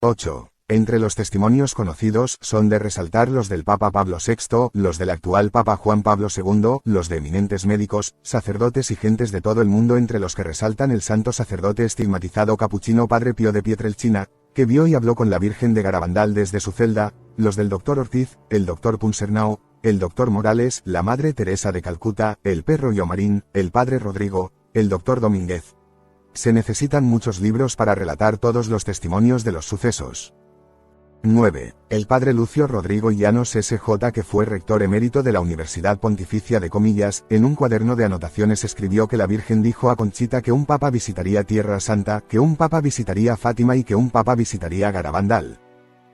8. Entre los testimonios conocidos son de resaltar los del Papa Pablo VI, los del actual Papa Juan Pablo II, los de eminentes médicos, sacerdotes y gentes de todo el mundo, entre los que resaltan el santo sacerdote estigmatizado capuchino Padre Pío de Pietrelcina, que vio y habló con la Virgen de Garabandal desde su celda, los del Dr. Ortiz, el Dr. Punsernau, el Dr. Morales, la Madre Teresa de Calcuta, el Perro Yomarín, el Padre Rodrigo, el Dr. Domínguez. Se necesitan muchos libros para relatar todos los testimonios de los sucesos. 9. El Padre Lucio Rodrigo Llanos S.J., que fue rector emérito de la Universidad Pontificia de Comillas, en un cuaderno de anotaciones escribió que la Virgen dijo a Conchita que un papa visitaría Tierra Santa, que un papa visitaría Fátima y que un papa visitaría Garabandal.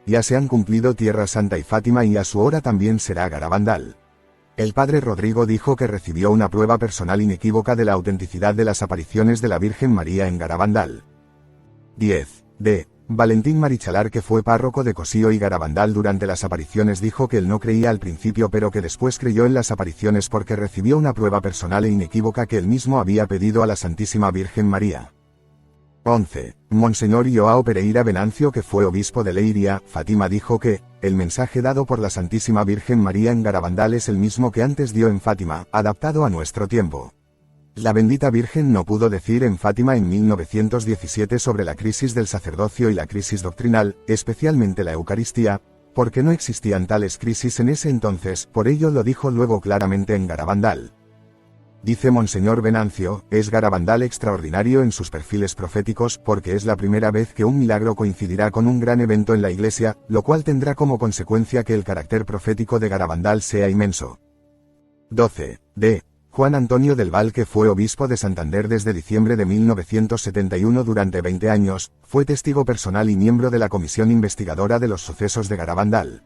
Ya se han cumplido Tierra Santa y Fátima y a su hora también será Garabandal. El Padre Rodrigo dijo que recibió una prueba personal inequívoca de la autenticidad de las apariciones de la Virgen María en Garabandal. 10. D. Valentín Marichalar, que fue párroco de Cosío y Garabandal durante las apariciones, dijo que él no creía al principio pero que después creyó en las apariciones porque recibió una prueba personal e inequívoca que él mismo había pedido a la Santísima Virgen María. 11. Monseñor Joao Pereira Venancio, que fue obispo de Leiria, Fátima, dijo que el mensaje dado por la Santísima Virgen María en Garabandal es el mismo que antes dio en Fátima, adaptado a nuestro tiempo. La bendita Virgen no pudo decir en Fátima en 1917 sobre la crisis del sacerdocio y la crisis doctrinal, especialmente la Eucaristía, porque no existían tales crisis en ese entonces, por ello lo dijo luego claramente en Garabandal. Dice Monseñor Venancio, es Garabandal extraordinario en sus perfiles proféticos porque es la primera vez que un milagro coincidirá con un gran evento en la Iglesia, lo cual tendrá como consecuencia que el carácter profético de Garabandal sea inmenso. 12. D. Juan Antonio del Val, que fue obispo de Santander desde diciembre de 1971 durante 20 años, fue testigo personal y miembro de la comisión investigadora de los sucesos de Garabandal.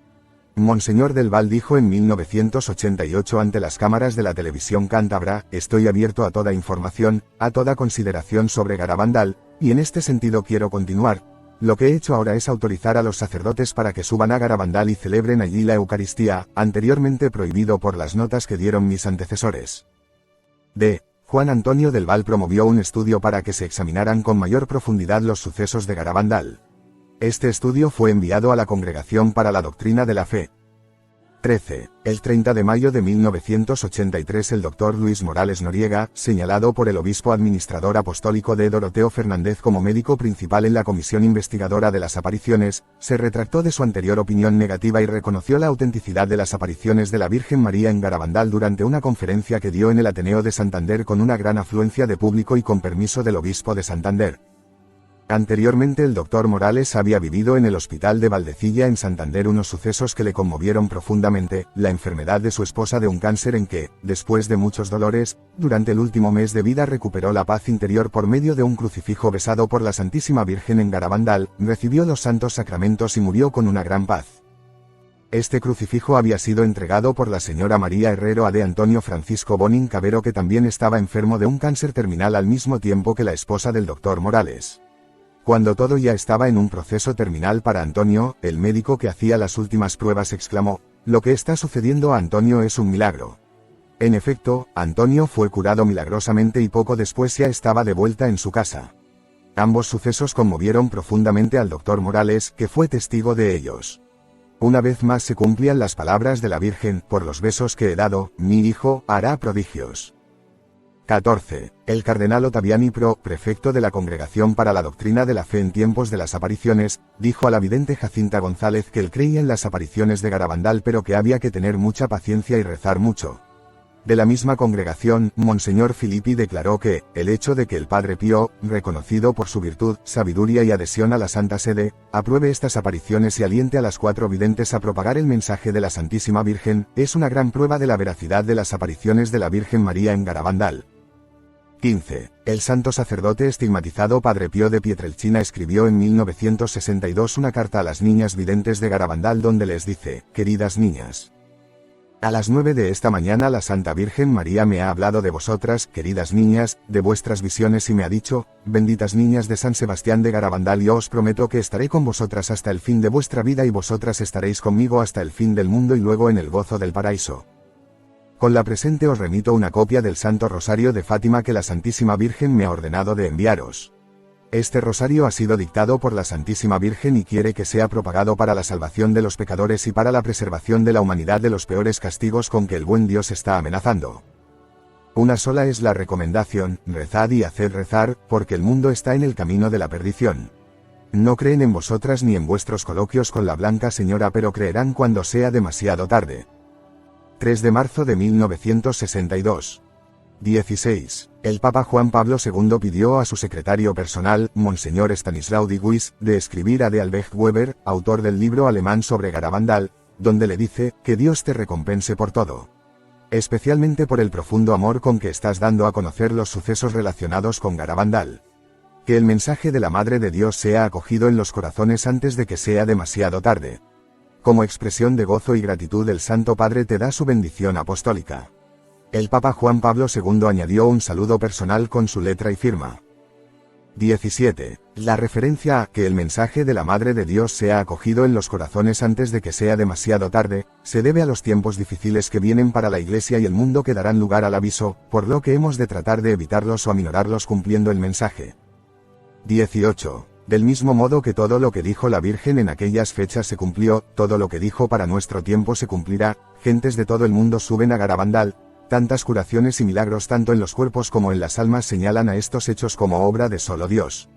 Monseñor del Val dijo en 1988 ante las cámaras de la televisión cántabra: estoy abierto a toda información, a toda consideración sobre Garabandal, y en este sentido quiero continuar. Lo que he hecho ahora es autorizar a los sacerdotes para que suban a Garabandal y celebren allí la Eucaristía, anteriormente prohibido por las notas que dieron mis antecesores. D. Juan Antonio del Val promovió un estudio para que se examinaran con mayor profundidad los sucesos de Garabandal. Este estudio fue enviado a la Congregación para la Doctrina de la Fe. 13. El 30 de mayo de 1983 el Dr. Luis Morales Noriega, señalado por el obispo administrador apostólico de Doroteo Fernández como médico principal en la comisión investigadora de las apariciones, se retractó de su anterior opinión negativa y reconoció la autenticidad de las apariciones de la Virgen María en Garabandal durante una conferencia que dio en el Ateneo de Santander con una gran afluencia de público y con permiso del obispo de Santander. Anteriormente el Dr. Morales había vivido en el hospital de Valdecilla en Santander unos sucesos que le conmovieron profundamente: la enfermedad de su esposa de un cáncer en que, después de muchos dolores, durante el último mes de vida recuperó la paz interior por medio de un crucifijo besado por la Santísima Virgen en Garabandal, recibió los santos sacramentos y murió con una gran paz. Este crucifijo había sido entregado por la señora María Herrero a de Antonio Francisco Bonin Cabero, que también estaba enfermo de un cáncer terminal al mismo tiempo que la esposa del Dr. Morales. Cuando todo ya estaba en un proceso terminal para Antonio, el médico que hacía las últimas pruebas exclamó: lo que está sucediendo a Antonio es un milagro. En efecto, Antonio fue curado milagrosamente y poco después ya estaba de vuelta en su casa. Ambos sucesos conmovieron profundamente al Dr. Morales, que fue testigo de ellos. Una vez más se cumplían las palabras de la Virgen: por los besos que he dado, mi hijo hará prodigios. 14. El cardenal Ottaviani Pro, prefecto de la Congregación para la Doctrina de la Fe en tiempos de las apariciones, dijo a la vidente Jacinta González que él creía en las apariciones de Garabandal pero que había que tener mucha paciencia y rezar mucho. De la misma congregación, Monseñor Filippi declaró que el hecho de que el Padre Pío, reconocido por su virtud, sabiduría y adhesión a la Santa Sede, apruebe estas apariciones y aliente a las 4 videntes a propagar el mensaje de la Santísima Virgen, es una gran prueba de la veracidad de las apariciones de la Virgen María en Garabandal. 15. El santo sacerdote estigmatizado Padre Pío de Pietrelcina escribió en 1962 una carta a las niñas videntes de Garabandal donde les dice: queridas niñas, a las 9 de esta mañana la Santa Virgen María me ha hablado de vosotras, queridas niñas, de vuestras visiones y me ha dicho: benditas niñas de San Sebastián de Garabandal, yo os prometo que estaré con vosotras hasta el fin de vuestra vida y vosotras estaréis conmigo hasta el fin del mundo y luego en el gozo del paraíso. Con la presente os remito una copia del Santo Rosario de Fátima que la Santísima Virgen me ha ordenado de enviaros. Este rosario ha sido dictado por la Santísima Virgen y quiere que sea propagado para la salvación de los pecadores y para la preservación de la humanidad de los peores castigos con que el buen Dios está amenazando. Una sola es la recomendación: rezad y haced rezar, porque el mundo está en el camino de la perdición. No creen en vosotras ni en vuestros coloquios con la Blanca Señora, pero creerán cuando sea demasiado tarde. 3 de marzo de 1962. 16. El Papa Juan Pablo II pidió a su secretario personal, Monseñor Stanislao Diguis, de escribir a de Albrecht Weber, autor del libro alemán sobre Garabandal, donde le dice: que Dios te recompense por todo. Especialmente por el profundo amor con que estás dando a conocer los sucesos relacionados con Garabandal. Que el mensaje de la Madre de Dios sea acogido en los corazones antes de que sea demasiado tarde. Como expresión de gozo y gratitud, el Santo Padre te da su bendición apostólica. El Papa Juan Pablo II añadió un saludo personal con su letra y firma. 17. La referencia a que el mensaje de la Madre de Dios sea acogido en los corazones antes de que sea demasiado tarde, se debe a los tiempos difíciles que vienen para la Iglesia y el mundo que darán lugar al aviso, por lo que hemos de tratar de evitarlos o aminorarlos cumpliendo el mensaje. 18. Del mismo modo que todo lo que dijo la Virgen en aquellas fechas se cumplió, todo lo que dijo para nuestro tiempo se cumplirá. Gentes de todo el mundo suben a Garabandal. Tantas curaciones y milagros tanto en los cuerpos como en las almas señalan a estos hechos como obra de solo Dios.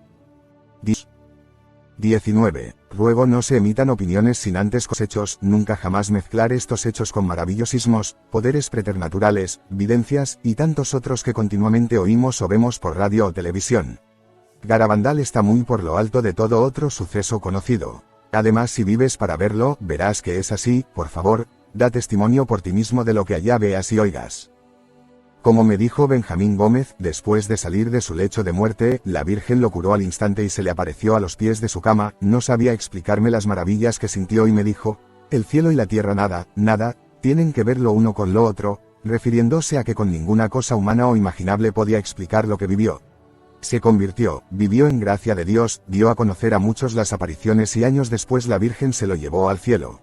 19. Ruego no se emitan opiniones sin antes hechos, nunca jamás mezclar estos hechos con maravillosismos, poderes preternaturales, videncias, y tantos otros que continuamente oímos o vemos por radio o televisión. Garabandal está muy por lo alto de todo otro suceso conocido. Además, si vives para verlo, verás que es así. Por favor, da testimonio por ti mismo de lo que allá veas y oigas. Como me dijo Benjamín Gómez, después de salir de su lecho de muerte, la Virgen lo curó al instante y se le apareció a los pies de su cama. No sabía explicarme las maravillas que sintió y me dijo: el cielo y la tierra nada, tienen que ver lo uno con lo otro, refiriéndose a que con ninguna cosa humana o imaginable podía explicar lo que vivió. Se convirtió, vivió en gracia de Dios, dio a conocer a muchos las apariciones y años después la Virgen se lo llevó al cielo.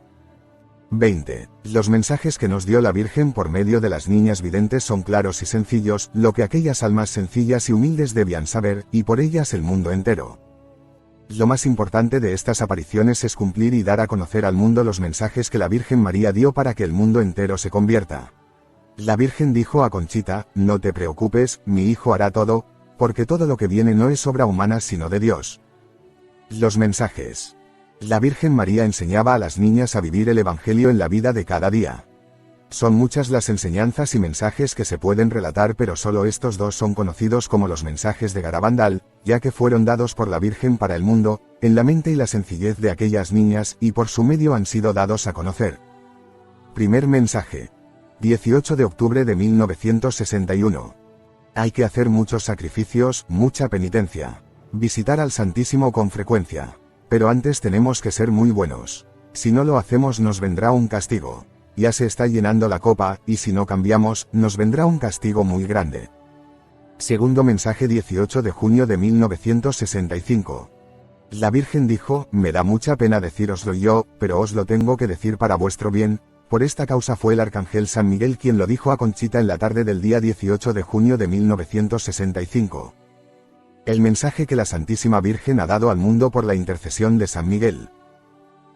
20. Los mensajes que nos dio la Virgen por medio de las niñas videntes son claros y sencillos, lo que aquellas almas sencillas y humildes debían saber, y por ellas el mundo entero. Lo más importante de estas apariciones es cumplir y dar a conocer al mundo los mensajes que la Virgen María dio para que el mundo entero se convierta. La Virgen dijo a Conchita: no te preocupes, mi hijo hará todo, porque todo lo que viene no es obra humana sino de Dios. Los mensajes. La Virgen María enseñaba a las niñas a vivir el Evangelio en la vida de cada día. Son muchas las enseñanzas y mensajes que se pueden relatar, pero solo estos dos son conocidos como los mensajes de Garabandal, ya que fueron dados por la Virgen para el mundo, en la mente y la sencillez de aquellas niñas, y por su medio han sido dados a conocer. Primer mensaje. 18 de octubre de 1961. Hay que hacer muchos sacrificios, mucha penitencia. Visitar al Santísimo con frecuencia. Pero antes tenemos que ser muy buenos. Si no lo hacemos nos vendrá un castigo. Ya se está llenando la copa, y si no cambiamos, nos vendrá un castigo muy grande. Segundo mensaje, 18 de junio de 1965. La Virgen dijo: me da mucha pena decíroslo yo, pero os lo tengo que decir para vuestro bien. Por esta causa fue el arcángel San Miguel quien lo dijo a Conchita en la tarde del día 18 de junio de 1965. El mensaje que la Santísima Virgen ha dado al mundo por la intercesión de San Miguel.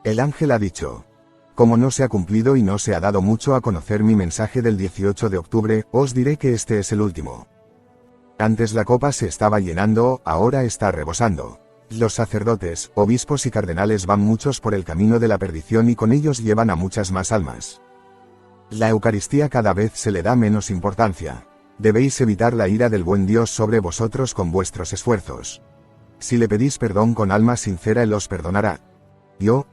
El ángel ha dicho: como no se ha cumplido y no se ha dado mucho a conocer mi mensaje del 18 de octubre, os diré que este es el último. Antes la copa se estaba llenando, ahora está rebosando. Los sacerdotes, obispos y cardenales van muchos por el camino de la perdición y con ellos llevan a muchas más almas. La Eucaristía cada vez se le da menos importancia. Debéis evitar la ira del buen Dios sobre vosotros con vuestros esfuerzos. Si le pedís perdón con alma sincera, Él os perdonará. Yo,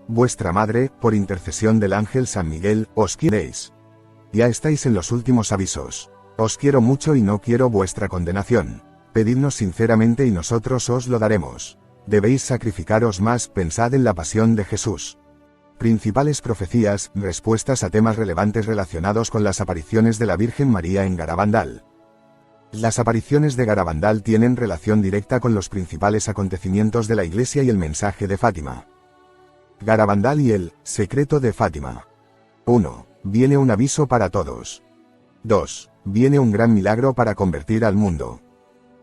vuestra madre, por intercesión del ángel San Miguel, os queréis. Ya estáis en los últimos avisos. Os quiero mucho y no quiero vuestra condenación. Pedidnos sinceramente y nosotros os lo daremos. Debéis sacrificaros más, pensad en la pasión de Jesús. Principales profecías, respuestas a temas relevantes relacionados con las apariciones de la Virgen María en Garabandal. Las apariciones de Garabandal tienen relación directa con los principales acontecimientos de la Iglesia y el mensaje de Fátima. Garabandal y el secreto de Fátima. 1. Viene un aviso para todos. 2. Viene un gran milagro para convertir al mundo.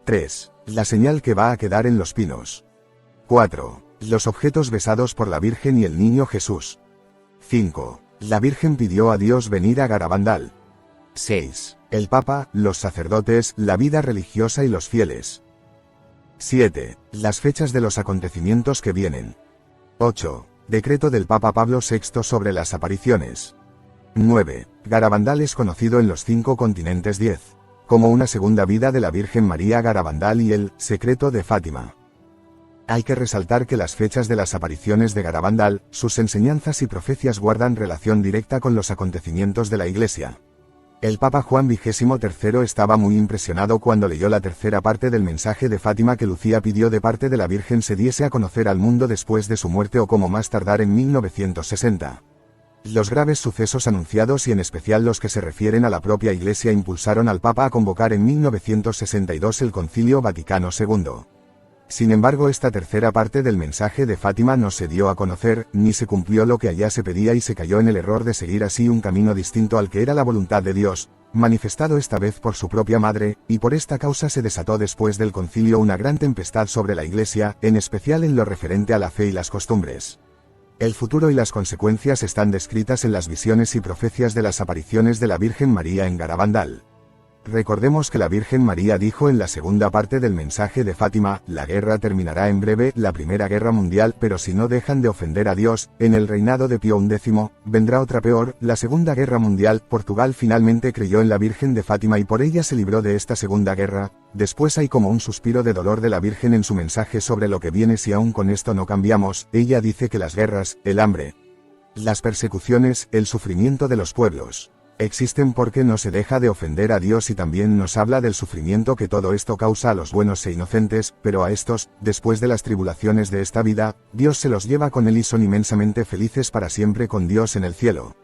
3. La señal que va a quedar en los pinos. 4. Los objetos besados por la Virgen y el Niño Jesús. 5. La Virgen pidió a Dios venir a Garabandal. 6. El Papa, los sacerdotes, la vida religiosa y los fieles. 7. Las fechas de los acontecimientos que vienen. 8. Decreto del Papa Pablo VI sobre las apariciones. 9. Garabandal es conocido en los 5 continentes. 10. Como una segunda vida de la Virgen María Garabandal y el secreto de Fátima. Hay que resaltar que las fechas de las apariciones de Garabandal, sus enseñanzas y profecías guardan relación directa con los acontecimientos de la Iglesia. El Papa Juan XXIII estaba muy impresionado cuando leyó la tercera parte del mensaje de Fátima que Lucía pidió de parte de la Virgen se diese a conocer al mundo después de su muerte o como más tardar en 1960. Los graves sucesos anunciados y en especial los que se refieren a la propia Iglesia impulsaron al Papa a convocar en 1962 el Concilio Vaticano II. Sin embargo, esta tercera parte del mensaje de Fátima no se dio a conocer, ni se cumplió lo que allá se pedía y se cayó en el error de seguir así un camino distinto al que era la voluntad de Dios, manifestado esta vez por su propia madre, y por esta causa se desató después del concilio una gran tempestad sobre la Iglesia, en especial en lo referente a la fe y las costumbres. El futuro y las consecuencias están descritas en las visiones y profecías de las apariciones de la Virgen María en Garabandal. Recordemos que la Virgen María dijo en la segunda parte del mensaje de Fátima, la guerra terminará en breve, la Primera Guerra Mundial, pero si no dejan de ofender a Dios, en el reinado de Pío X, vendrá otra peor, la Segunda Guerra Mundial. Portugal finalmente creyó en la Virgen de Fátima y por ella se libró de esta Segunda Guerra. Después hay como un suspiro de dolor de la Virgen en su mensaje sobre lo que viene si aún con esto no cambiamos. Ella dice que las guerras, el hambre, las persecuciones, el sufrimiento de los pueblos existen porque no se deja de ofender a Dios y también nos habla del sufrimiento que todo esto causa a los buenos e inocentes, pero a estos, después de las tribulaciones de esta vida, Dios se los lleva con él y son inmensamente felices para siempre con Dios en el cielo.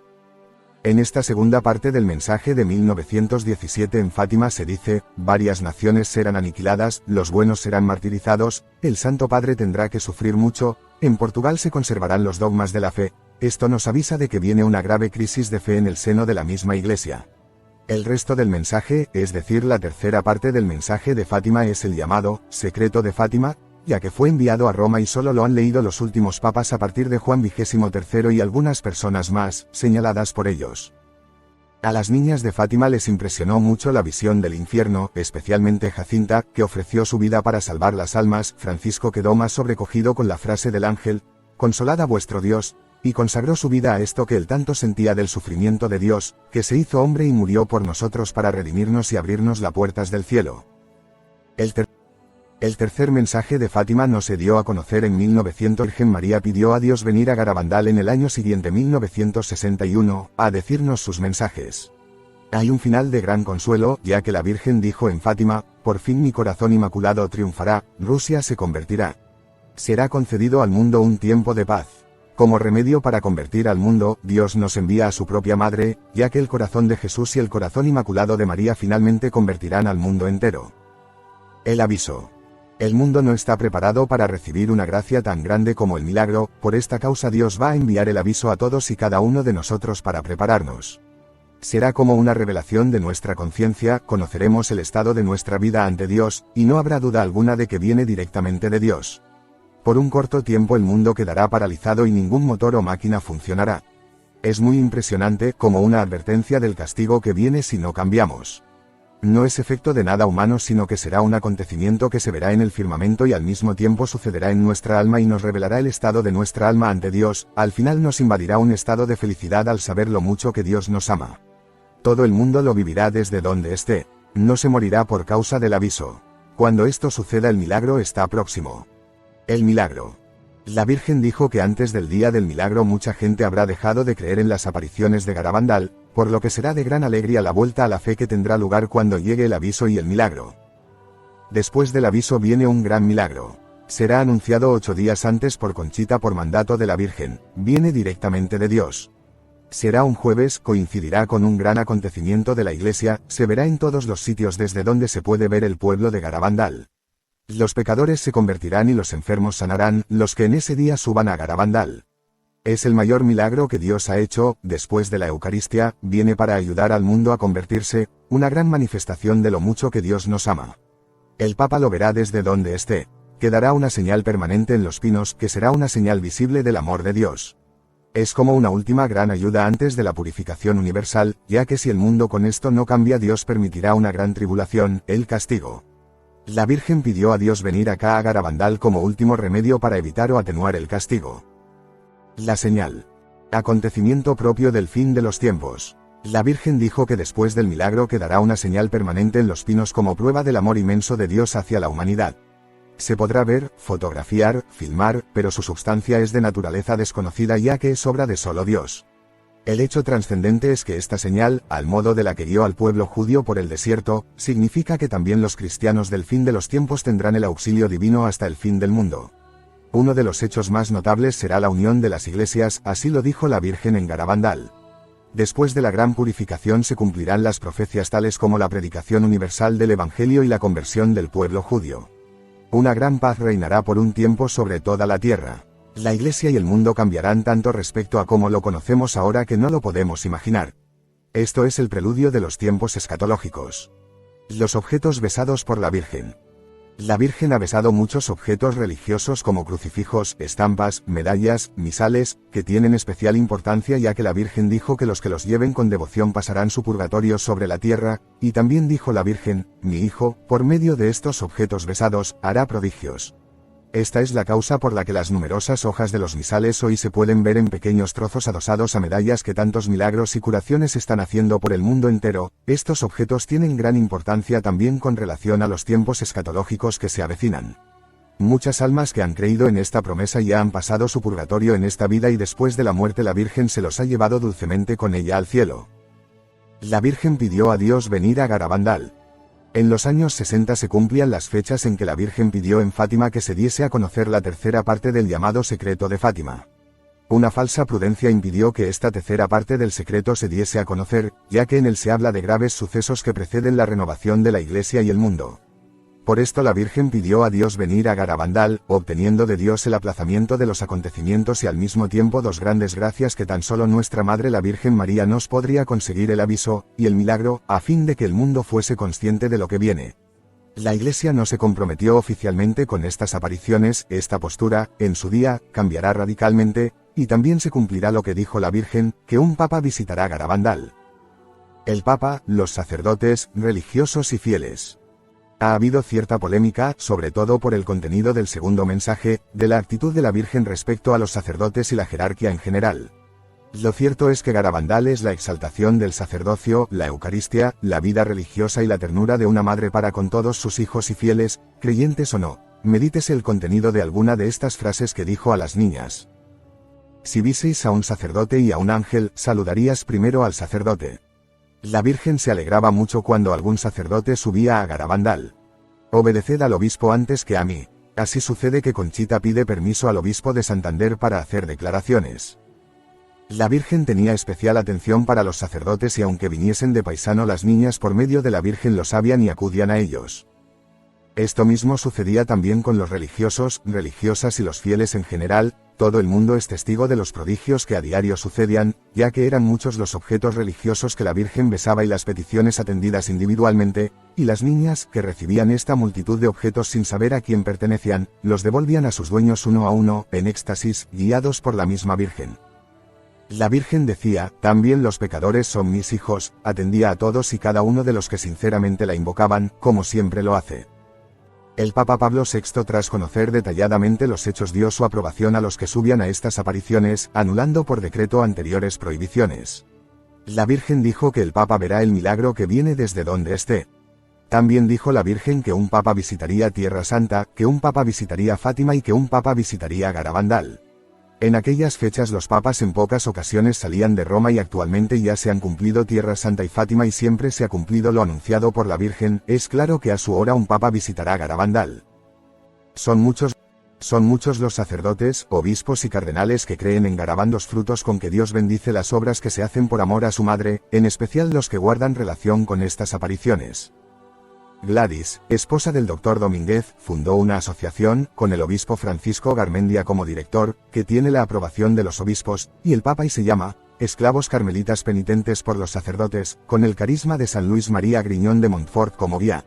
En esta segunda parte del mensaje de 1917 en Fátima se dice, varias naciones serán aniquiladas, los buenos serán martirizados, el Santo Padre tendrá que sufrir mucho, en Portugal se conservarán los dogmas de la fe. Esto nos avisa de que viene una grave crisis de fe en el seno de la misma Iglesia. El resto del mensaje, es decir, la tercera parte del mensaje de Fátima es el llamado secreto de Fátima, ya que fue enviado a Roma y solo lo han leído los últimos papas a partir de Juan XXIII y algunas personas más, señaladas por ellos. A las niñas de Fátima les impresionó mucho la visión del infierno, especialmente Jacinta, que ofreció su vida para salvar las almas. Francisco quedó más sobrecogido con la frase del ángel, «Consolad a vuestro Dios», y consagró su vida a esto que él tanto sentía del sufrimiento de Dios, que se hizo hombre y murió por nosotros para redimirnos y abrirnos las puertas del cielo. El tercer mensaje de Fátima no se dio a conocer en 1900. Virgen María pidió a Dios venir a Garabandal en el año siguiente 1961, a decirnos sus mensajes. Hay un final de gran consuelo, ya que la Virgen dijo en Fátima, por fin mi corazón inmaculado triunfará, Rusia se convertirá. Será concedido al mundo un tiempo de paz. Como remedio para convertir al mundo, Dios nos envía a su propia madre, ya que el corazón de Jesús y el corazón inmaculado de María finalmente convertirán al mundo entero. El aviso. El mundo no está preparado para recibir una gracia tan grande como el milagro, por esta causa Dios va a enviar el aviso a todos y cada uno de nosotros para prepararnos. Será como una revelación de nuestra conciencia, conoceremos el estado de nuestra vida ante Dios, y no habrá duda alguna de que viene directamente de Dios. Por un corto tiempo el mundo quedará paralizado y ningún motor o máquina funcionará. Es muy impresionante, como una advertencia del castigo que viene si no cambiamos. No es efecto de nada humano sino que será un acontecimiento que se verá en el firmamento y al mismo tiempo sucederá en nuestra alma y nos revelará el estado de nuestra alma ante Dios. Al final nos invadirá un estado de felicidad al saber lo mucho que Dios nos ama. Todo el mundo lo vivirá desde donde esté. No se morirá por causa del aviso. Cuando esto suceda el milagro está próximo. El milagro. La Virgen dijo que antes del día del milagro mucha gente habrá dejado de creer en las apariciones de Garabandal, por lo que será de gran alegría la vuelta a la fe que tendrá lugar cuando llegue el aviso y el milagro. Después del aviso viene un gran milagro. Será anunciado 8 días antes por Conchita por mandato de la Virgen, viene directamente de Dios. Será un jueves, coincidirá con un gran acontecimiento de la Iglesia, se verá en todos los sitios desde donde se puede ver el pueblo de Garabandal. Los pecadores se convertirán y los enfermos sanarán, los que en ese día suban a Garabandal. Es el mayor milagro que Dios ha hecho, después de la Eucaristía, viene para ayudar al mundo a convertirse, una gran manifestación de lo mucho que Dios nos ama. El Papa lo verá desde donde esté. Quedará una señal permanente en los pinos que será una señal visible del amor de Dios. Es como una última gran ayuda antes de la purificación universal, ya que si el mundo con esto no cambia, Dios permitirá una gran tribulación, el castigo. La Virgen pidió a Dios venir acá a Garabandal como último remedio para evitar o atenuar el castigo. La señal. Acontecimiento propio del fin de los tiempos. La Virgen dijo que después del milagro quedará una señal permanente en los pinos como prueba del amor inmenso de Dios hacia la humanidad. Se podrá ver, fotografiar, filmar, pero su substancia es de naturaleza desconocida ya que es obra de solo Dios. El hecho trascendente es que esta señal, al modo de la que guió al pueblo judío por el desierto, significa que también los cristianos del fin de los tiempos tendrán el auxilio divino hasta el fin del mundo. Uno de los hechos más notables será la unión de las iglesias, así lo dijo la Virgen en Garabandal. Después de la gran purificación se cumplirán las profecías tales como la predicación universal del Evangelio y la conversión del pueblo judío. Una gran paz reinará por un tiempo sobre toda la tierra. La Iglesia y el mundo cambiarán tanto respecto a cómo lo conocemos ahora que no lo podemos imaginar. Esto es el preludio de los tiempos escatológicos. Los objetos besados por la Virgen. La Virgen ha besado muchos objetos religiosos como crucifijos, estampas, medallas, misales, que tienen especial importancia ya que la Virgen dijo que los que los lleven con devoción pasarán su purgatorio sobre la tierra, y también dijo la Virgen, mi Hijo, por medio de estos objetos besados, hará prodigios. Esta es la causa por la que las numerosas hojas de los misales hoy se pueden ver en pequeños trozos adosados a medallas que tantos milagros y curaciones están haciendo por el mundo entero. Estos objetos tienen gran importancia también con relación a los tiempos escatológicos que se avecinan. Muchas almas que han creído en esta promesa ya han pasado su purgatorio en esta vida y después de la muerte la Virgen se los ha llevado dulcemente con ella al cielo. La Virgen pidió a Dios venir a Garabandal. En los años 60 se cumplían las fechas en que la Virgen pidió en Fátima que se diese a conocer la tercera parte del llamado secreto de Fátima. Una falsa prudencia impidió que esta tercera parte del secreto se diese a conocer, ya que en él se habla de graves sucesos que preceden la renovación de la Iglesia y el mundo. Por esto la Virgen pidió a Dios venir a Garabandal, obteniendo de Dios el aplazamiento de los acontecimientos y al mismo tiempo dos grandes gracias que tan solo nuestra Madre la Virgen María nos podría conseguir: el aviso y el milagro, a fin de que el mundo fuese consciente de lo que viene. La Iglesia no se comprometió oficialmente con estas apariciones. Esta postura, en su día, cambiará radicalmente, y también se cumplirá lo que dijo la Virgen, que un Papa visitará Garabandal. El Papa, los sacerdotes, religiosos y fieles. Ha habido cierta polémica, sobre todo por el contenido del segundo mensaje, de la actitud de la Virgen respecto a los sacerdotes y la jerarquía en general. Lo cierto es que Garabandal es la exaltación del sacerdocio, la Eucaristía, la vida religiosa y la ternura de una madre para con todos sus hijos y fieles, creyentes o no. Medítese el contenido de alguna de estas frases que dijo a las niñas. Si vieseis a un sacerdote y a un ángel, saludarías primero al sacerdote. La Virgen se alegraba mucho cuando algún sacerdote subía a Garabandal. Obedeced al obispo antes que a mí. Así sucede que Conchita pide permiso al obispo de Santander para hacer declaraciones. La Virgen tenía especial atención para los sacerdotes y aunque viniesen de paisano las niñas por medio de la Virgen lo sabían y acudían a ellos. Esto mismo sucedía también con los religiosos, religiosas y los fieles en general. Todo el mundo es testigo de los prodigios que a diario sucedían, ya que eran muchos los objetos religiosos que la Virgen besaba y las peticiones atendidas individualmente, y las niñas, que recibían esta multitud de objetos sin saber a quién pertenecían, los devolvían a sus dueños uno a uno, en éxtasis, guiados por la misma Virgen. La Virgen decía, también los pecadores son mis hijos, atendía a todos y cada uno de los que sinceramente la invocaban, como siempre lo hace. El Papa Pablo VI, tras conocer detalladamente los hechos, dio su aprobación a los que subían a estas apariciones, anulando por decreto anteriores prohibiciones. La Virgen dijo que el Papa verá el milagro que viene desde donde esté. También dijo la Virgen que un Papa visitaría Tierra Santa, que un Papa visitaría Fátima y que un Papa visitaría Garabandal. En aquellas fechas los papas en pocas ocasiones salían de Roma y actualmente ya se han cumplido Tierra Santa y Fátima y siempre se ha cumplido lo anunciado por la Virgen. Es claro que a su hora un papa visitará Garabandal. Son muchos los sacerdotes, obispos y cardenales que creen en Garabandal, los frutos con que Dios bendice las obras que se hacen por amor a su madre, en especial los que guardan relación con estas apariciones. Gladys, esposa del Dr. Domínguez, fundó una asociación, con el obispo Francisco Garmendia como director, que tiene la aprobación de los obispos, y el Papa y se llama, Esclavos Carmelitas Penitentes por los Sacerdotes, con el carisma de San Luis María Griñón de Montfort como guía.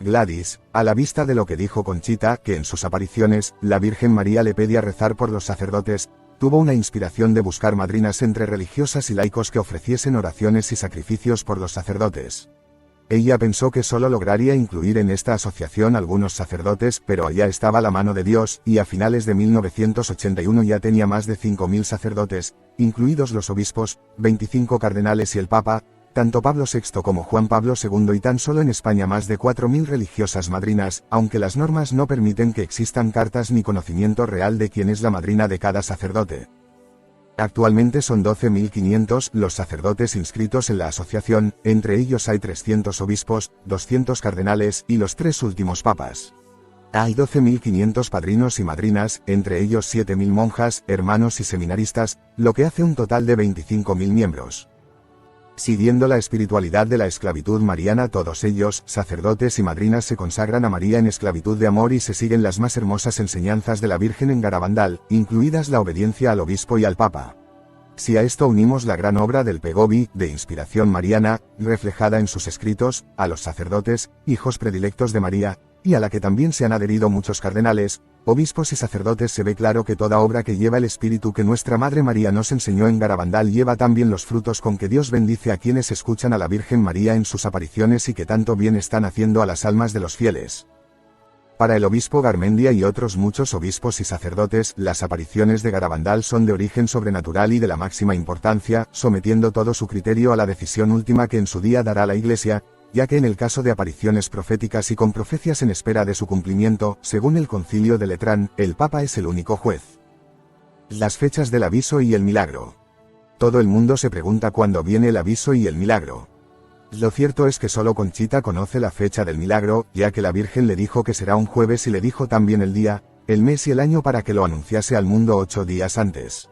Gladys, a la vista de lo que dijo Conchita, que en sus apariciones, la Virgen María le pedía rezar por los sacerdotes, tuvo una inspiración de buscar madrinas entre religiosas y laicos que ofreciesen oraciones y sacrificios por los sacerdotes. Ella pensó que solo lograría incluir en esta asociación algunos sacerdotes, pero allá estaba la mano de Dios, y a finales de 1981 ya tenía más de 5.000 sacerdotes, incluidos los obispos, 25 cardenales y el Papa, tanto Pablo VI como Juan Pablo II, y tan solo en España más de 4.000 religiosas madrinas, aunque las normas no permiten que existan cartas ni conocimiento real de quién es la madrina de cada sacerdote. Actualmente son 12.500 los sacerdotes inscritos en la asociación, entre ellos hay 300 obispos, 200 cardenales y los 3 últimos papas. Hay 12.500 padrinos y madrinas, entre ellos 7.000 monjas, hermanos y seminaristas, lo que hace un total de 25.000 miembros. Siguiendo la espiritualidad de la esclavitud mariana, todos ellos, sacerdotes y madrinas, se consagran a María en esclavitud de amor y se siguen las más hermosas enseñanzas de la Virgen en Garabandal, incluidas la obediencia al obispo y al papa. Si a esto unimos la gran obra del Pegovi, de inspiración mariana, reflejada en sus escritos, a los sacerdotes, hijos predilectos de María, y a la que también se han adherido muchos cardenales, obispos y sacerdotes, se ve claro que toda obra que lleva el espíritu que nuestra Madre María nos enseñó en Garabandal lleva también los frutos con que Dios bendice a quienes escuchan a la Virgen María en sus apariciones y que tanto bien están haciendo a las almas de los fieles. Para el obispo Garmendia y otros muchos obispos y sacerdotes, las apariciones de Garabandal son de origen sobrenatural y de la máxima importancia, sometiendo todo su criterio a la decisión última que en su día dará la Iglesia, ya que en el caso de apariciones proféticas y con profecías en espera de su cumplimiento, según el Concilio de Letrán, el Papa es el único juez. Las fechas del aviso y el milagro. Todo el mundo se pregunta cuándo viene el aviso y el milagro. Lo cierto es que solo Conchita conoce la fecha del milagro, ya que la Virgen le dijo que será un jueves y le dijo también el día, el mes y el año para que lo anunciase al mundo 8 días antes.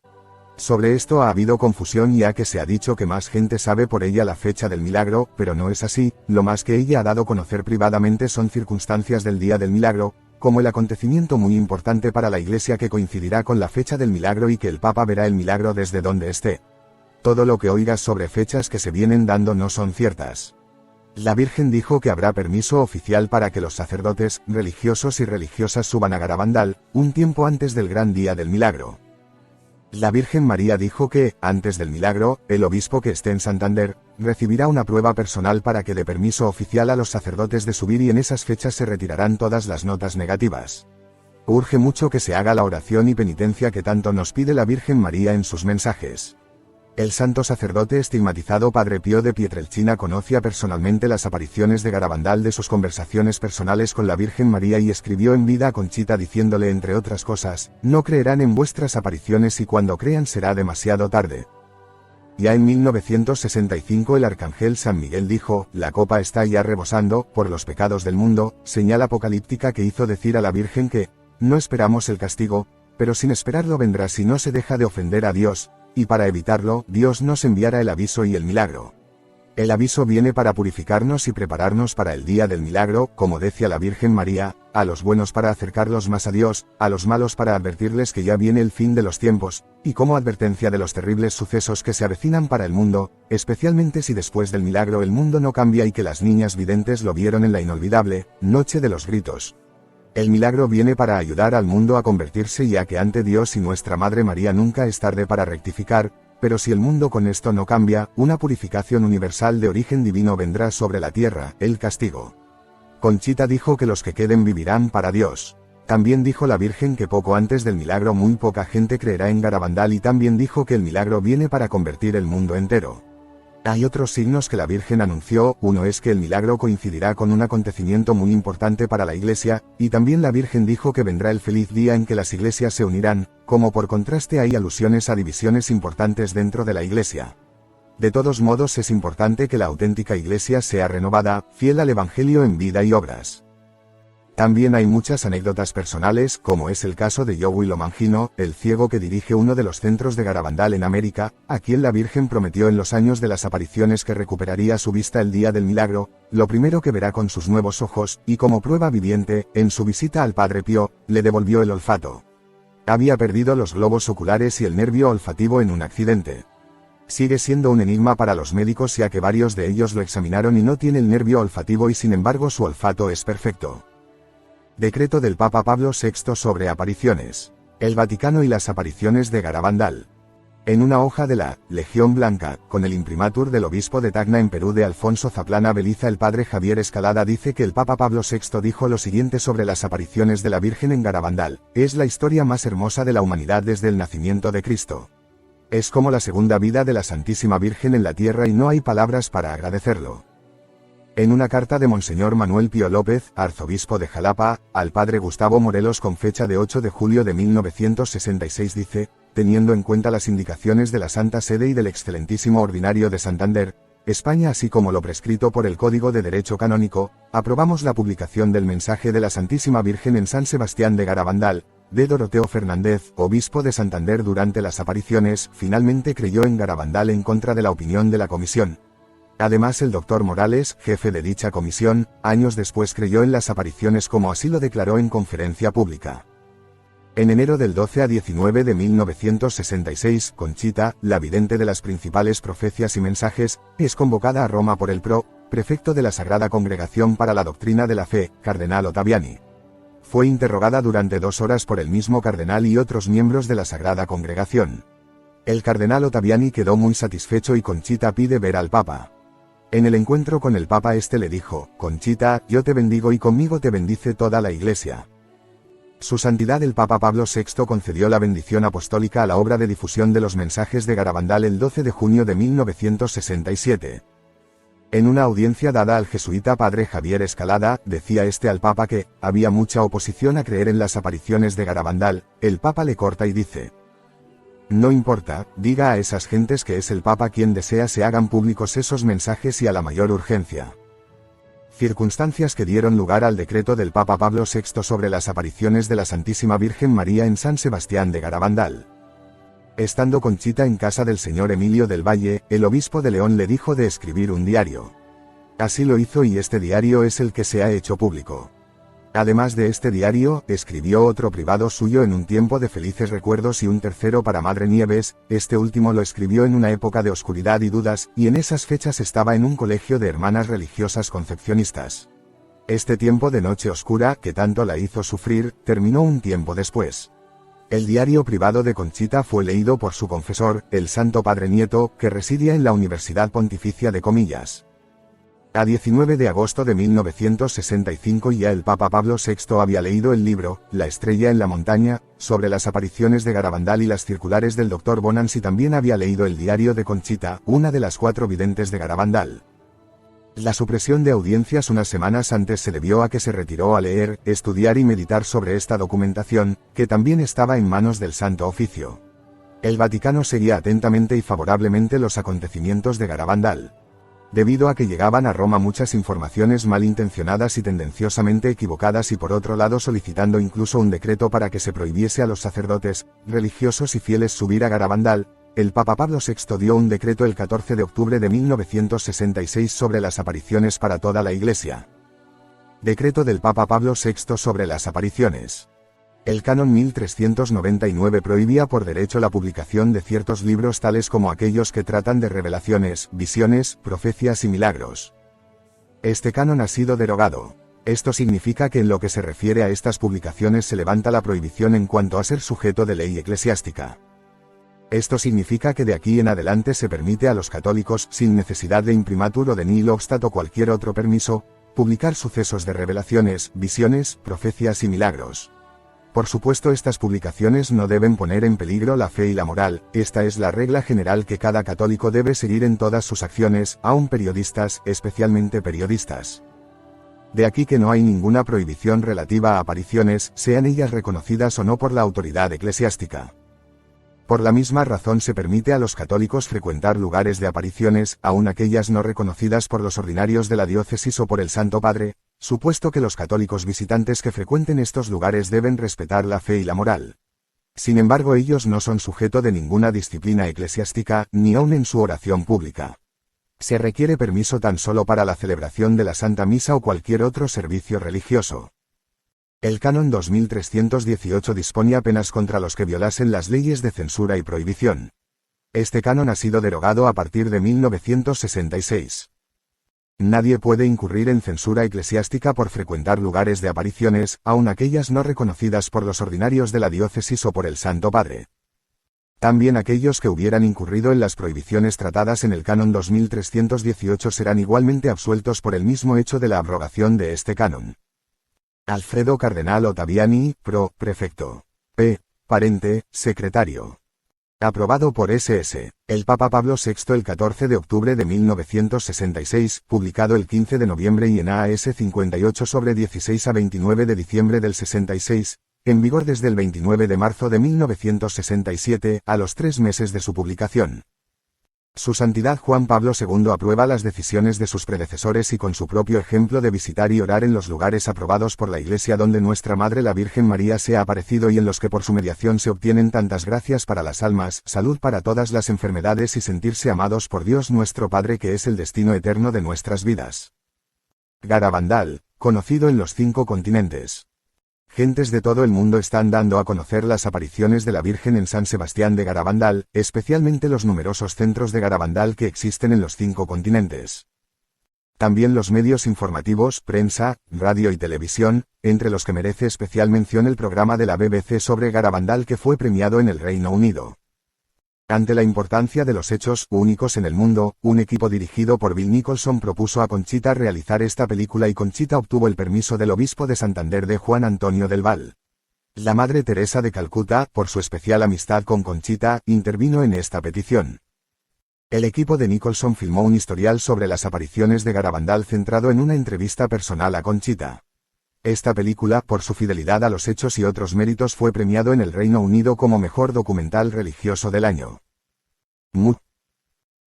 Sobre esto ha habido confusión, ya que se ha dicho que más gente sabe por ella la fecha del milagro, pero no es así. Lo más que ella ha dado a conocer privadamente son circunstancias del día del milagro, como el acontecimiento muy importante para la Iglesia que coincidirá con la fecha del milagro y que el Papa verá el milagro desde donde esté. Todo lo que oigas sobre fechas que se vienen dando no son ciertas. La Virgen dijo que habrá permiso oficial para que los sacerdotes, religiosos y religiosas suban a Garabandal, un tiempo antes del gran día del milagro. La Virgen María dijo que, antes del milagro, el obispo que esté en Santander, recibirá una prueba personal para que dé permiso oficial a los sacerdotes de subir, y en esas fechas se retirarán todas las notas negativas. Urge mucho que se haga la oración y penitencia que tanto nos pide la Virgen María en sus mensajes. El santo sacerdote estigmatizado Padre Pío de Pietrelcina conocía personalmente las apariciones de Garabandal de sus conversaciones personales con la Virgen María y escribió en vida a Conchita diciéndole, entre otras cosas: no creerán en vuestras apariciones y cuando crean será demasiado tarde. Ya en 1965 el arcángel San Miguel dijo: la copa está ya rebosando, por los pecados del mundo, señal apocalíptica que hizo decir a la Virgen que, no esperamos el castigo, pero sin esperarlo vendrá si no se deja de ofender a Dios. Y para evitarlo, Dios nos enviará el aviso y el milagro. El aviso viene para purificarnos y prepararnos para el día del milagro, como decía la Virgen María, a los buenos para acercarlos más a Dios, a los malos para advertirles que ya viene el fin de los tiempos, y como advertencia de los terribles sucesos que se avecinan para el mundo, especialmente si después del milagro el mundo no cambia, y que las niñas videntes lo vieron en la inolvidable Noche de los Gritos. El milagro viene para ayudar al mundo a convertirse, ya que ante Dios y nuestra Madre María nunca es tarde para rectificar, pero si el mundo con esto no cambia, una purificación universal de origen divino vendrá sobre la tierra, el castigo. Conchita dijo que los que queden vivirán para Dios. También dijo la Virgen que poco antes del milagro muy poca gente creerá en Garabandal, y también dijo que el milagro viene para convertir el mundo entero. Hay otros signos que la Virgen anunció. Uno es que el milagro coincidirá con un acontecimiento muy importante para la Iglesia, y también la Virgen dijo que vendrá el feliz día en que las iglesias se unirán, como por contraste hay alusiones a divisiones importantes dentro de la Iglesia. De todos modos es importante que la auténtica Iglesia sea renovada, fiel al Evangelio en vida y obras. También hay muchas anécdotas personales, como es el caso de Joey Lomangino, el ciego que dirige uno de los centros de Garabandal en América, a quien la Virgen prometió en los años de las apariciones que recuperaría su vista el día del milagro, lo primero que verá con sus nuevos ojos, y como prueba viviente, en su visita al Padre Pío, le devolvió el olfato. Había perdido los globos oculares y el nervio olfativo en un accidente. Sigue siendo un enigma para los médicos ya que varios de ellos lo examinaron y no tiene el nervio olfativo y sin embargo su olfato es perfecto. Decreto del Papa Pablo VI sobre apariciones. El Vaticano y las apariciones de Garabandal. En una hoja de la Legión Blanca, con el imprimatur del obispo de Tacna en Perú de Alfonso Zaplana Beliza, el padre Javier Escalada dice que el Papa Pablo VI dijo lo siguiente sobre las apariciones de la Virgen en Garabandal: es la historia más hermosa de la humanidad desde el nacimiento de Cristo. Es como la segunda vida de la Santísima Virgen en la tierra y no hay palabras para agradecerlo. En una carta de Monseñor Manuel Pío López, arzobispo de Jalapa, al padre Gustavo Morelos con fecha de 8 de julio de 1966 dice: teniendo en cuenta las indicaciones de la Santa Sede y del Excelentísimo Ordinario de Santander, España, así como lo prescrito por el Código de Derecho Canónico, aprobamos la publicación del mensaje de la Santísima Virgen en San Sebastián de Garabandal, de Doroteo Fernández, obispo de Santander. Durante las apariciones, finalmente creyó en Garabandal en contra de la opinión de la comisión. Además, el doctor Morales, jefe de dicha comisión, años después creyó en las apariciones como así lo declaró en conferencia pública. En enero del 12 a 19 de 1966, Conchita, la vidente de las principales profecías y mensajes, es convocada a Roma por el prefecto de la Sagrada Congregación para la Doctrina de la Fe, cardenal Ottaviani. Fue interrogada durante 2 horas por el mismo cardenal y otros miembros de la Sagrada Congregación. El cardenal Ottaviani quedó muy satisfecho y Conchita pide ver al Papa. En el encuentro con el Papa este le dijo: Conchita, yo te bendigo y conmigo te bendice toda la Iglesia. Su Santidad el Papa Pablo VI concedió la bendición apostólica a la obra de difusión de los mensajes de Garabandal el 12 de junio de 1967. En una audiencia dada al jesuita padre Javier Escalada, decía este al Papa que había mucha oposición a creer en las apariciones de Garabandal. El Papa le corta y dice: no importa, diga a esas gentes que es el Papa quien desea se hagan públicos esos mensajes y a la mayor urgencia. Circunstancias que dieron lugar al decreto del Papa Pablo VI sobre las apariciones de la Santísima Virgen María en San Sebastián de Garabandal. Estando Conchita en casa del señor Emilio del Valle, el obispo de León le dijo de escribir un diario. Así lo hizo y este diario es el que se ha hecho público. Además de este diario, escribió otro privado suyo en un tiempo de felices recuerdos y un tercero para Madre Nieves. Este último lo escribió en una época de oscuridad y dudas, y en esas fechas estaba en un colegio de hermanas religiosas concepcionistas. Este tiempo de noche oscura, que tanto la hizo sufrir, terminó un tiempo después. El diario privado de Conchita fue leído por su confesor, el Santo Padre Nieto, que residía en la Universidad Pontificia de Comillas. A 19 de agosto de 1965 ya el Papa Pablo VI había leído el libro, La estrella en la montaña, sobre las apariciones de Garabandal y las circulares del Dr. Bonans, y también había leído el diario de Conchita, una de las 4 videntes de Garabandal. La supresión de audiencias unas semanas antes se debió a que se retiró a leer, estudiar y meditar sobre esta documentación, que también estaba en manos del Santo Oficio. El Vaticano seguía atentamente y favorablemente los acontecimientos de Garabandal. Debido a que llegaban a Roma muchas informaciones malintencionadas y tendenciosamente equivocadas, y por otro lado solicitando incluso un decreto para que se prohibiese a los sacerdotes, religiosos y fieles subir a Garabandal, el Papa Pablo VI dio un decreto el 14 de octubre de 1966 sobre las apariciones para toda la Iglesia. Decreto del Papa Pablo VI sobre las apariciones. El canon 1399 prohibía por derecho la publicación de ciertos libros tales como aquellos que tratan de revelaciones, visiones, profecías y milagros. Este canon ha sido derogado. Esto significa que en lo que se refiere a estas publicaciones se levanta la prohibición en cuanto a ser sujeto de ley eclesiástica. Esto significa que de aquí en adelante se permite a los católicos, sin necesidad de imprimatur o de nihil obstat o cualquier otro permiso, publicar sucesos de revelaciones, visiones, profecías y milagros. Por supuesto, estas publicaciones no deben poner en peligro la fe y la moral. Esta es la regla general que cada católico debe seguir en todas sus acciones, aun periodistas, especialmente periodistas. De aquí que no hay ninguna prohibición relativa a apariciones, sean ellas reconocidas o no por la autoridad eclesiástica. Por la misma razón se permite a los católicos frecuentar lugares de apariciones, aun aquellas no reconocidas por los ordinarios de la diócesis o por el Santo Padre, supuesto que los católicos visitantes que frecuenten estos lugares deben respetar la fe y la moral. Sin embargo, ellos no son sujeto de ninguna disciplina eclesiástica, ni aun en su oración pública. Se requiere permiso tan solo para la celebración de la Santa Misa o cualquier otro servicio religioso. El canon 2318 dispone apenas contra los que violasen las leyes de censura y prohibición. Este canon ha sido derogado a partir de 1966. Nadie puede incurrir en censura eclesiástica por frecuentar lugares de apariciones, aun aquellas no reconocidas por los ordinarios de la diócesis o por el Santo Padre. También aquellos que hubieran incurrido en las prohibiciones tratadas en el canon 2318 serán igualmente absueltos por el mismo hecho de la abrogación de este canon. Alfredo Cardenal Ottaviani, prefecto. P. Parente, secretario. Aprobado por S.S. el Papa Pablo VI el 14 de octubre de 1966, publicado el 15 de noviembre y en AS 58 sobre 16 a 29 de diciembre del 66, en vigor desde el 29 de marzo de 1967, a los 3 meses de su publicación. Su Santidad Juan Pablo II aprueba las decisiones de sus predecesores y con su propio ejemplo de visitar y orar en los lugares aprobados por la Iglesia donde Nuestra Madre la Virgen María se ha aparecido y en los que por su mediación se obtienen tantas gracias para las almas, salud para todas las enfermedades y sentirse amados por Dios nuestro Padre que es el destino eterno de nuestras vidas. Garabandal, conocido en los 5 continentes. Gentes de todo el mundo están dando a conocer las apariciones de la Virgen en San Sebastián de Garabandal, especialmente los numerosos centros de Garabandal que existen en los 5 continentes. También los medios informativos, prensa, radio y televisión, entre los que merece especial mención el programa de la BBC sobre Garabandal que fue premiado en el Reino Unido. Ante la importancia de los hechos únicos en el mundo, un equipo dirigido por Bill Nicholson propuso a Conchita realizar esta película y Conchita obtuvo el permiso del obispo de Santander de Juan Antonio del Val. La Madre Teresa de Calcuta, por su especial amistad con Conchita, intervino en esta petición. El equipo de Nicholson filmó un historial sobre las apariciones de Garabandal centrado en una entrevista personal a Conchita. Esta película, por su fidelidad a los hechos y otros méritos, fue premiado en el Reino Unido como mejor documental religioso del año.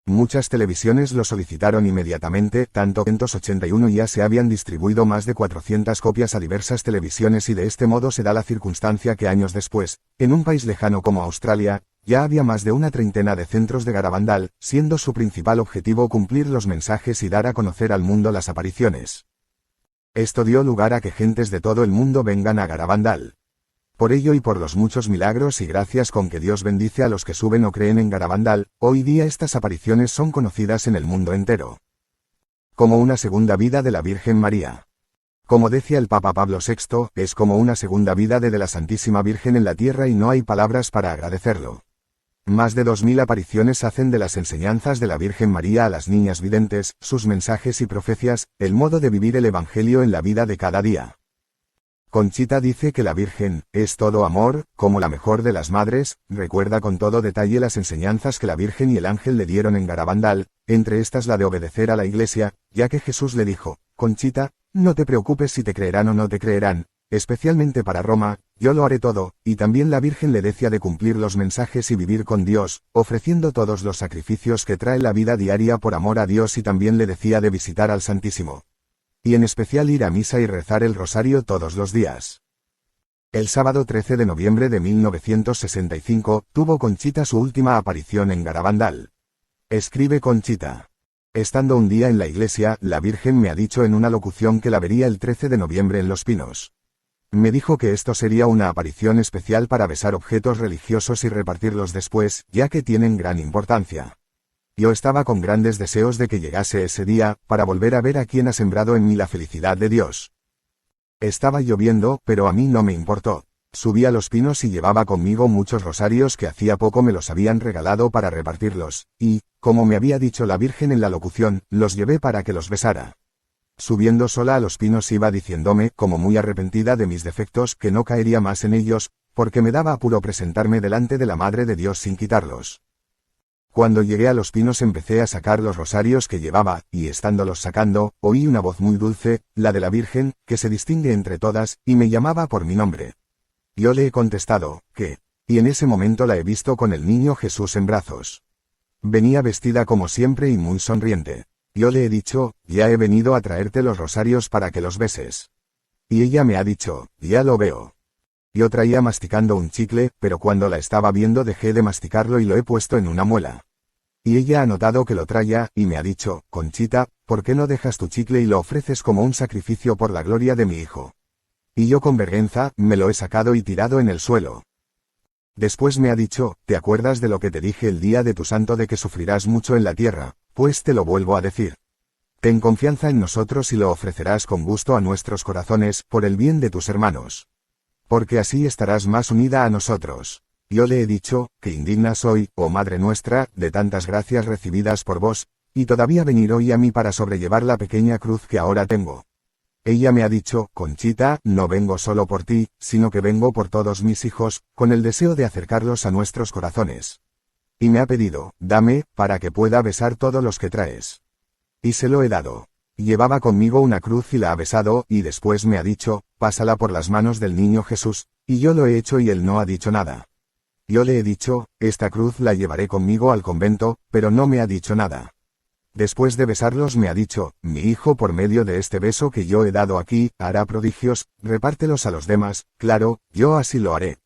Muchas televisiones lo solicitaron inmediatamente, tanto que en 1981 ya se habían distribuido más de 400 copias a diversas televisiones y de este modo se da la circunstancia que años después, en un país lejano como Australia, ya había más de una treintena de centros de Garabandal, siendo su principal objetivo cumplir los mensajes y dar a conocer al mundo las apariciones. Esto dio lugar a que gentes de todo el mundo vengan a Garabandal. Por ello y por los muchos milagros y gracias con que Dios bendice a los que suben o creen en Garabandal, hoy día estas apariciones son conocidas en el mundo entero. Como una segunda vida de la Virgen María. Como decía el Papa Pablo VI, es como una segunda vida de la Santísima Virgen en la tierra y no hay palabras para agradecerlo. Más de 2000 apariciones hacen de las enseñanzas de la Virgen María a las niñas videntes, sus mensajes y profecías, el modo de vivir el Evangelio en la vida de cada día. Conchita dice que la Virgen es todo amor, como la mejor de las madres, recuerda con todo detalle las enseñanzas que la Virgen y el ángel le dieron en Garabandal, entre estas la de obedecer a la Iglesia, ya que Jesús le dijo: Conchita, no te preocupes si te creerán o no te creerán, especialmente para Roma, yo lo haré todo, y también la Virgen le decía de cumplir los mensajes y vivir con Dios, ofreciendo todos los sacrificios que trae la vida diaria por amor a Dios y también le decía de visitar al Santísimo. Y en especial ir a misa y rezar el rosario todos los días. El sábado 13 de noviembre de 1965, tuvo Conchita su última aparición en Garabandal. Escribe Conchita. Estando un día en la iglesia, la Virgen me ha dicho en una locución que la vería el 13 de noviembre en Los Pinos. Me dijo que esto sería una aparición especial para besar objetos religiosos y repartirlos después, ya que tienen gran importancia. Yo estaba con grandes deseos de que llegase ese día, para volver a ver a quien ha sembrado en mí la felicidad de Dios. Estaba lloviendo, pero a mí no me importó. Subí a Los Pinos y llevaba conmigo muchos rosarios que hacía poco me los habían regalado para repartirlos, y, como me había dicho la Virgen en la locución, los llevé para que los besara. Subiendo sola a Los Pinos iba diciéndome, como muy arrepentida de mis defectos, que no caería más en ellos, porque me daba apuro presentarme delante de la Madre de Dios sin quitarlos. Cuando llegué a Los Pinos empecé a sacar los rosarios que llevaba, y estándolos sacando, oí una voz muy dulce, la de la Virgen, que se distingue entre todas, y me llamaba por mi nombre. Yo le he contestado, ¿qué? Y en ese momento la he visto con el niño Jesús en brazos. Venía vestida como siempre y muy sonriente. Yo le he dicho, ya he venido a traerte los rosarios para que los beses. Y ella me ha dicho, ya lo veo. Yo traía masticando un chicle, pero cuando la estaba viendo dejé de masticarlo y lo he puesto en una muela. Y ella ha notado que lo traía, y me ha dicho, Conchita, ¿por qué no dejas tu chicle y lo ofreces como un sacrificio por la gloria de mi hijo? Y yo con vergüenza, me lo he sacado y tirado en el suelo. Después me ha dicho, ¿te acuerdas de lo que te dije el día de tu santo de que sufrirás mucho en la tierra? Pues te lo vuelvo a decir. Ten confianza en nosotros y lo ofrecerás con gusto a nuestros corazones, por el bien de tus hermanos. Porque así estarás más unida a nosotros. Yo le he dicho, que indigna soy, oh Madre nuestra, de tantas gracias recibidas por vos, y todavía venir hoy a mí para sobrellevar la pequeña cruz que ahora tengo. Ella me ha dicho, Conchita, no vengo solo por ti, sino que vengo por todos mis hijos, con el deseo de acercarlos a nuestros corazones. Y me ha pedido, dame, para que pueda besar todos los que traes. Y se lo he dado. Llevaba conmigo una cruz y la ha besado, y después me ha dicho, pásala por las manos del niño Jesús, y yo lo he hecho y él no ha dicho nada. Yo le he dicho, esta cruz la llevaré conmigo al convento, pero no me ha dicho nada. Después de besarlos me ha dicho, mi hijo por medio de este beso que yo he dado aquí, hará prodigios, repártelos a los demás, claro, yo así lo haré.